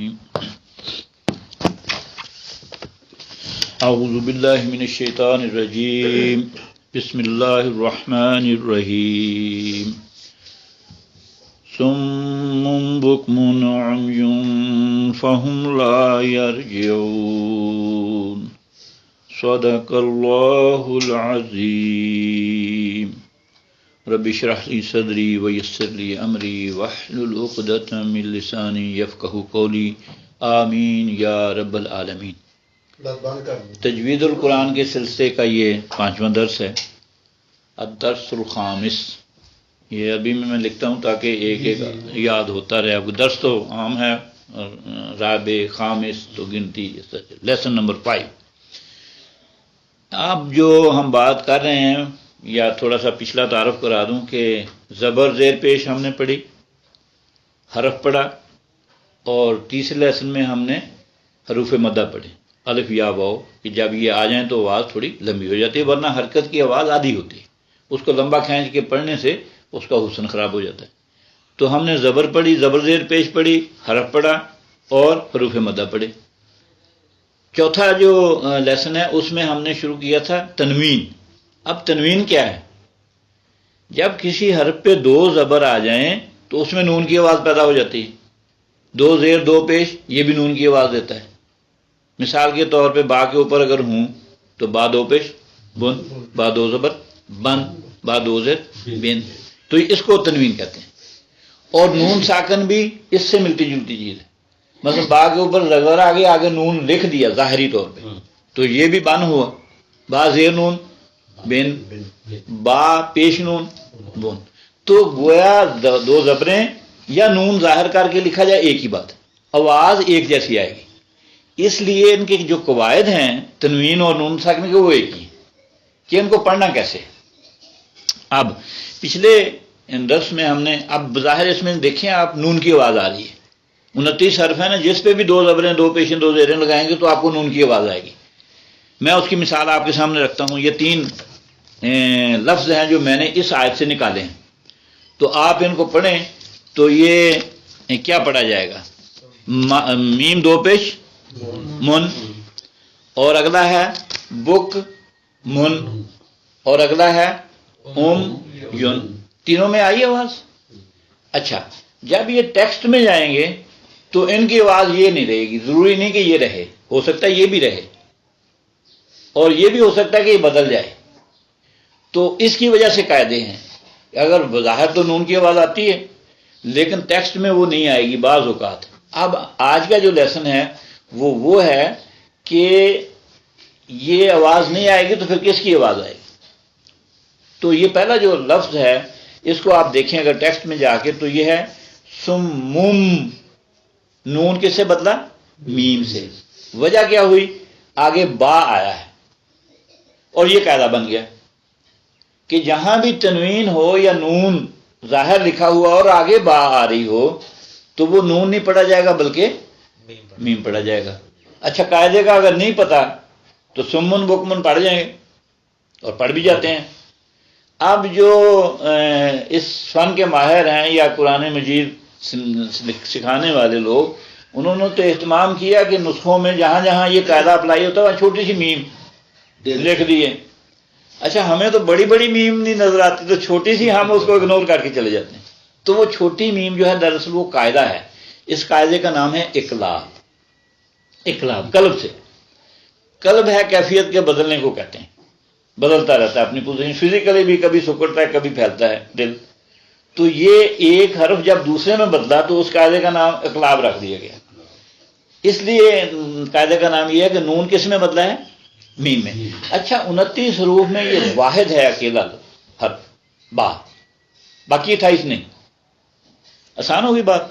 الرحیم اعوذ باللہ من الشیطان الرجیم بسم اللہ الرحمن الرحیم صم بکم عمی فہم لا یرجعون صدق اللہ العظیم رب اشرح لی صدری ویسر لی امری واحلل عقدۃ من لسانی یفقہوا قولی آمین یا رب العالمین۔ تجوید القرآن کے سلسلے کا یہ 5واں درس ہے، الدرس الخامس۔ یہ عربی میں لکھتا ہوں تاکہ ایک ایک یاد ہوتا رہے آپ کو۔ درس تو عام ہے، رابع خامس تو گنتی، لیسن نمبر 5۔ اب جو ہم بات کر رہے ہیں، یا تھوڑا سا پچھلا تعارف کرا دوں کہ زبر زیر پیش ہم نے پڑھی، حرف پڑھا، اور تیسرے لیسن میں ہم نے حروف مدہ پڑھے، الف یا واو، کہ جب یہ آ جائیں تو آواز تھوڑی لمبی ہو جاتی ہے، ورنہ حرکت کی آواز آدھی ہوتی ہے، اس کو لمبا کھینچ کے پڑھنے سے اس کا حسن خراب ہو جاتا ہے۔ تو ہم نے زبر پڑھی، زبر زیر پیش پڑھی، حرف پڑھا اور حروف مدہ پڑھے۔ چوتھا جو لیسن ہے اس میں ہم نے شروع کیا تھا تنوین۔ اب تنوین کیا ہے؟ جب کسی حرف پہ 2 زبر آ جائیں تو اس میں نون کی آواز پیدا ہو جاتی ہے، 2 زیر 2 پیش، یہ بھی نون کی آواز دیتا ہے۔ مثال کے طور پہ با کے اوپر اگر ہوں تو با 2 پیش بن، با 2 زبر بن، با 2 زیر بن، تو اس کو تنوین کہتے ہیں۔ اور نون ساکن بھی اس سے ملتی جلتی چیز ہے۔ مثلا با کے اوپر زبر آگے نون لکھ دیا ظاہری طور پہ، تو یہ بھی بن ہوا، با زیر نون بن، با پیش نون بن، تو گویا 2 زبریں یا نون ظاہر کر کے لکھا جائے ایک ہی بات، آواز ایک جیسی آئے گی۔ اس لیے ان کے جو قواعد ہیں تنوین اور نون ساکن کے وہ ایک ہی ہیں کہ ان کو پڑھنا کیسے۔ اب پچھلے درس میں ہم نے، اب بظاہر اس میں دیکھیں آپ، نون کی آواز آ رہی ہے، 29 حرف ہے نا، جس پہ بھی 2 زبریں 2 پیشیں 2 زیریں لگائیں گے تو آپ کو نون کی آواز آئے گی۔ میں اس کی مثال آپ کے سامنے رکھتا ہوں۔ یہ 3 لفظ ہیں جو میں نے اس آیت سے نکالے ہیں، تو آپ ان کو پڑھیں تو یہ کیا پڑھا جائے گا؟ میم 2 پیش من، اور اگلا ہے بک من، اور اگلا ہے یون۔ تینوں میں آئی آواز؟ اچھا، جب یہ ٹیکسٹ میں جائیں گے تو ان کی آواز یہ نہیں رہے گی، ضروری نہیں کہ یہ رہے، ہو سکتا ہے یہ بھی رہے، اور یہ بھی ہو سکتا ہے کہ یہ بدل جائے۔ تو اس کی وجہ سے قاعدے ہیں، اگر بظاہر تو نون کی آواز آتی ہے لیکن ٹیکسٹ میں وہ نہیں آئے گی بعض اوقات۔ اب آج کا جو لیسن ہے وہ ہے کہ یہ آواز نہیں آئے گی تو پھر کس کی آواز آئے گی؟ تو یہ پہلا جو لفظ ہے اس کو آپ دیکھیں اگر ٹیکسٹ میں جا کے تو یہ ہے سمم، نون کس سے بدلا؟ میم سے۔ وجہ کیا ہوئی؟ آگے با آیا ہے، اور یہ قاعدہ بن گیا کہ جہاں بھی تنوین ہو یا نون ظاہر لکھا ہوا اور آگے با آ رہی ہو تو وہ نون نہیں پڑھا جائے گا بلکہ میم پڑھا جائے گا۔ اچھا، قاعدے کا اگر نہیں پتا تو سمن بکمن پڑھ جائیں گے، اور پڑھ بھی جاتے ہیں۔ اب جو اس فن کے ماہر ہیں یا قرآن مجید سکھانے والے لوگ، انہوں نے تو اہتمام کیا کہ نسخوں میں جہاں جہاں یہ قاعدہ اپلائی ہوتا ہے وہاں چھوٹی سی میم لکھ دیے۔ اچھا، ہمیں تو بڑی بڑی میم نہیں نظر آتی، تو چھوٹی سی ہم اس کو اگنور کر کے چلے جاتے ہیں۔ تو وہ چھوٹی میم جو ہے دراصل وہ قاعدہ ہے، اس قاعدے کا نام ہے اقلاب۔ اقلاب قلب سے، قلب ہے کیفیت کے بدلنے کو کہتے ہیں، بدلتا رہتا ہے اپنی پوزیشن، فزیکلی بھی کبھی سکڑتا ہے کبھی پھیلتا ہے دل۔ تو یہ ایک حرف جب دوسرے میں بدلا تو اس قاعدے کا نام اقلاب رکھ دیا گیا۔ اس لیے قاعدے کا نام یہ ہے کہ نون کس میں بدلا ہے؟ میم میں۔ اچھا، 29 حروف میں یہ واحد ہے اکیلا حرف با، باقی 28 نہیں۔ آسان ہوگی بات؟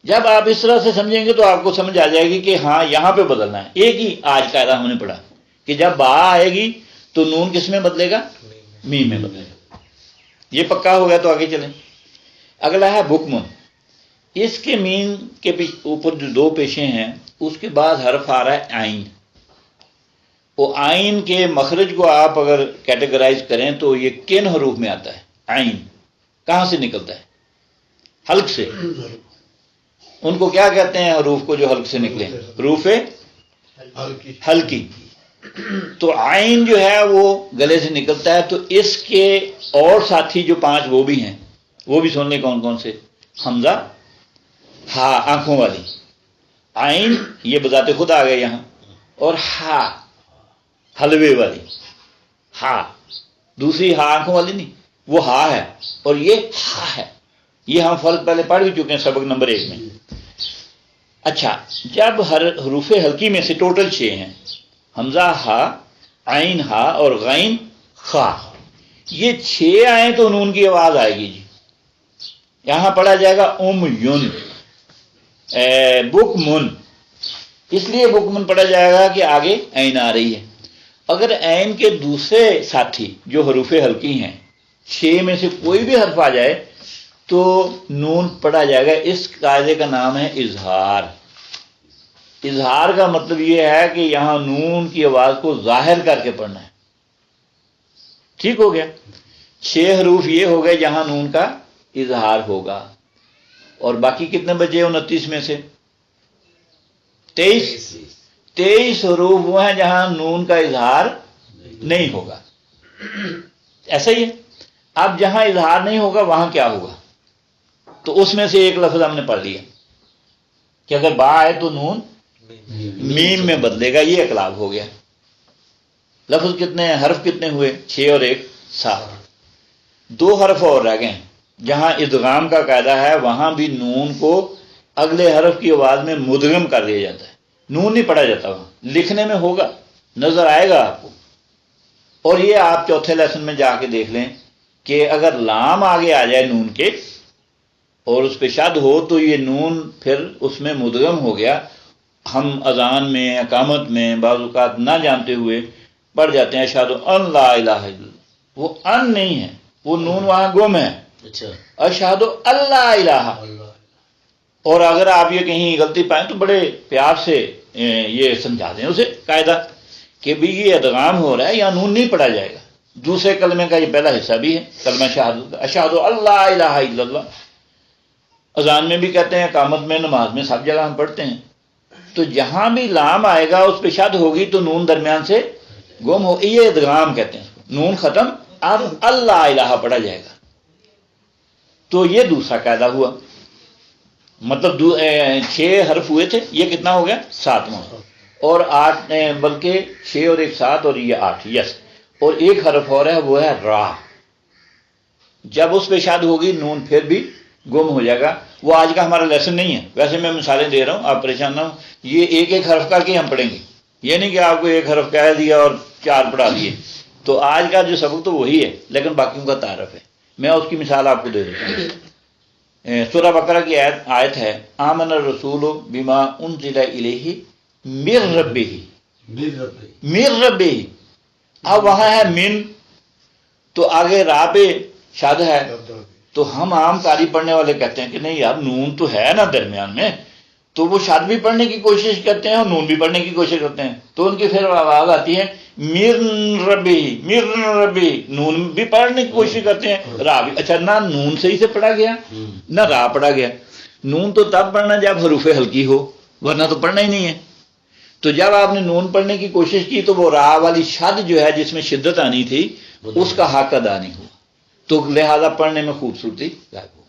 جب آپ اس طرح سے سمجھیں گے تو آپ کو سمجھ آ جائے گی کہ ہاں یہاں پہ بدلنا ہے۔ ایک ہی آج قاعدہ ہم نے پڑھا کہ جب با آئے گی تو نون کس میں بدلے گا؟ میم میں بدلے گا۔ یہ پکا ہو گیا تو آگے چلیں۔ اگلا ہے بکمن۔ اس کے میم کے اوپر جو 2 پیشیں ہیں اس کے بعد حرف آ رہا ہے آئین۔ وہ آئین کے مخرج کو آپ اگر کیٹیگرائز کریں تو یہ کن حروف میں آتا ہے؟ آئین کہاں سے نکلتا ہے؟ حلق سے۔ ان کو کیا کہتے ہیں حروف کو جو حلق سے نکلے؟ حروف حلقی. تو عین جو ہے وہ گلے سے نکلتا ہے. تو اس کے اور ساتھی جو 5 وہ بھی ہیں، وہ بھی سن لیں کون کون سے. حمزہ ہا آنکھوں والی، عین یہ بذات خود آ گئے یہاں، اور ہا حلوے والی. ہا دوسری ہا آنکھوں والی نہیں، وہ ہا ہے، اور یہ ہا ہے. یہ ہم فرق پہلے پڑھ بھی چکے ہیں سبق نمبر 1 میں. اچھا، جب حروف حلقی میں سے ٹوٹل 6 ہیں، حمزہ ہا، عین ہا اور غین خا، یہ 6 آئیں تو نون کی آواز آئے گی جی. یہاں پڑھا جائے گا یون، بک من. اس لیے بک من پڑھا جائے گا کہ آگے عین آ رہی ہے. اگر عین کے دوسرے ساتھی جو حروف حلقی ہیں 6 میں سے کوئی بھی حرف آ جائے تو نون پڑھا جائے گا. اس قاعدے کا نام ہے اظہار. اظہار کا مطلب یہ ہے کہ یہاں نون کی آواز کو ظاہر کر کے پڑھنا ہے. ٹھیک ہو گیا؟ 6 حروف یہ ہو گئے جہاں نون کا اظہار ہوگا. اور باقی کتنے بچے 29 میں سے؟ 23 حروف وہ ہیں جہاں نون کا اظہار نہیں ہوگا. ایسا ہی ہے. اب جہاں اظہار نہیں ہوگا وہاں کیا ہوگا؟ تو اس میں سے ایک لفظ ہم نے پڑھ لیا کہ اگر با آئے تو نون میم میں بدلے گا. یہ اقلاب ہو گیا. لفظ کتنے ہیں؟ حرف کتنے ہوئے؟ 6 اور 1 7. 2 حرف اور رہ گئے ہیں. جہاں ادغام کا قاعدہ ہے وہاں بھی نون کو اگلے حرف کی آواز میں مدغم کر دیا جاتا ہے. نون نہیں پڑھا جاتا وہاں. لکھنے میں ہوگا، نظر آئے گا آپ کو. اور یہ آپ چوتھے لیسن میں جا کے دیکھ لیں کہ اگر لام آگے آ جائے نون کے اور اس پہ شد ہو تو یہ نون پھر اس میں مدغم ہو گیا. ہم اذان میں، اقامت میں بعض اوقات نہ جانتے ہوئے پڑھ جاتے ہیں اشہد ان لا الہ الا اللہ. وہ ان نہیں ہے، وہ نون وہاں گم ہے. اشہد اللہ الہ. اور اگر آپ یہ کہیں غلطی پائیں تو بڑے پیار سے یہ سمجھا دیں اسے قاعدہ کہ بھی یہ ادغام ہو رہا ہے، یا نون نہیں پڑھا جائے گا. دوسرے کلمے کا یہ پہلا حصہ بھی ہے کلمہ شہادت، اشہد اللہ الہ الا اللہ. اذان میں بھی کہتے ہیں، اقامت میں، نماز میں، سب جگہ ہم پڑھتے ہیں. تو جہاں بھی لام آئے گا اس پہ شد ہوگی تو نون درمیان سے گم ہو. یہ ادغام کہتے ہیں. نون ختم، اب اللہ الہ پڑھا جائے گا. تو یہ دوسرا قاعدہ ہوا. مطلب 6 حرف ہوئے تھے، یہ کتنا ہو گیا؟ 7واں. اور 8 بلکہ 6 اور 1 7 اور یہ 8. یس. اور ایک حرف اور ہے، وہ ہے را. جب اس پہ شاد ہوگی نون پھر بھی گم ہو جائے گا. وہ آج کا ہمارا لیسن نہیں ہے، ویسے میں مثالیں دے رہا ہوں، آپ پریشان نہ ہوں. یہ ایک ایک حرف کر کے ہم پڑھیں گے. یہ نہیں کہ آپ کو ایک حرف کہہ دیا اور 4 پڑھا دیے. تو آج کا جو سبق تو وہی ہے، لیکن باقیوں کا تعارف ہے. میں اس کی مثال آپ کو دے دیتا ہوں. سورہ بقرہ کی آیت ہے آمن الرسول بما انزل الیہ من ربہ. اب وہاں ہے من، تو آگے را پہ شاد ہے. تو ہم عام قاری پڑھنے والے کہتے ہیں کہ نہیں یار، نون تو ہے نا درمیان میں، تو وہ شاد بھی پڑھنے کی کوشش کرتے ہیں اور نون بھی پڑھنے کی کوشش کرتے ہیں. تو ان کی پھر آواز آتی ہے من ربی. نون بھی پڑھنے کی کوشش کرتے ہیں، را بھی. اچھا، نہ نون صحیح سے پڑھا گیا نہ را پڑھا گیا. نون تو تب پڑھنا جب حروف حلقی ہو، ورنہ تو پڑھنا ہی نہیں ہے. تو جب آپ نے نون پڑھنے کی کوشش کی تو وہ را والی شد جو ہے جس میں شدت آنی تھی اس کا حق ادا نہیں ہوا، تو لہذا پڑھنے میں خوبصورتی غائب ہو گئی.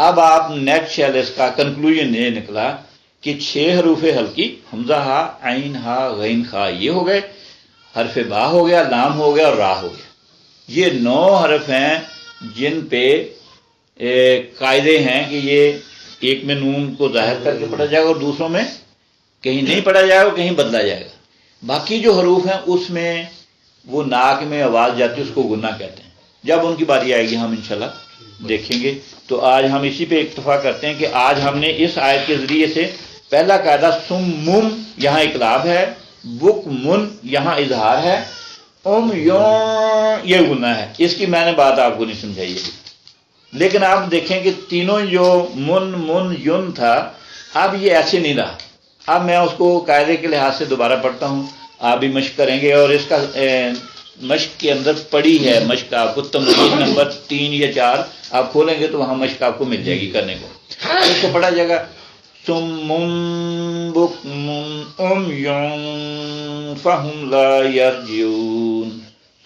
اب آپ نیٹ شیلس کا کنکلوژن یہ نکلا کہ 6 حروف حلقی حمزہ ہا، عین ہا، غین خا یہ ہو گئے. حرف با ہو گیا، لام ہو گیا اور را ہو گیا. یہ 9 حرف ہیں جن پہ قاعدے ہیں کہ یہ ایک میں نون کو ظاہر کر کے پڑھا جائے گا اور دوسروں میں کہیں نہیں پڑھا جائے گا، کہیں بدلا جائے گا. باقی جو حروف ہیں اس میں وہ ناک میں آواز جاتی ہے، اس کو گنا کہتے ہیں. جب ان کی باری آئے گی ہم انشاءاللہ دیکھیں گے. تو آج ہم اسی پہ اکتفا کرتے ہیں کہ آج ہم نے اس آیت کے ذریعے سے پہلا قاعدہ سم مم یہاں اقلاب ہے، بک من یہاں اظہار ہے، یہ گناہ ہے. اس کی میں نے بات آپ کو نہیں سمجھائی ہے، لیکن آپ دیکھیں کہ تینوں جو من یون تھا اب یہ ایسے نہیں رہا. اب میں اس کو قاعدے کے لحاظ سے دوبارہ پڑھتا ہوں، آپ بھی مشق کریں گے. اور اس کا مشق کے اندر پڑی ہے مشق آپ کو تمرین نمبر 3 یا 4 آپ کھولیں گے تو وہاں مشق آپ کو مل جائے گی کرنے کو. اس کو پڑھا جائے گا صم بکم عمی فهم لا یرجعون.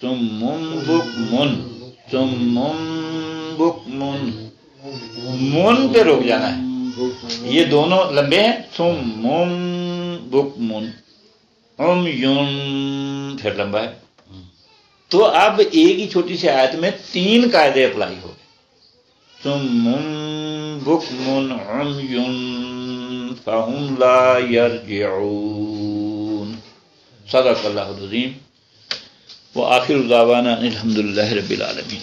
صم بکم، صم بکم، من پہ رک جانا ہے، یہ دونوں لمبے ہیں. صم بکم عمی پھر لمبا ہے. تو اب ایک ہی چھوٹی سی آیت میں 3 قاعدے اپلائی ہو گئے. صم بکم عمی فهم لا یرجعون. صدق اللہ العظیم. وآخر دعوانا الحمد للہ رب العالمین.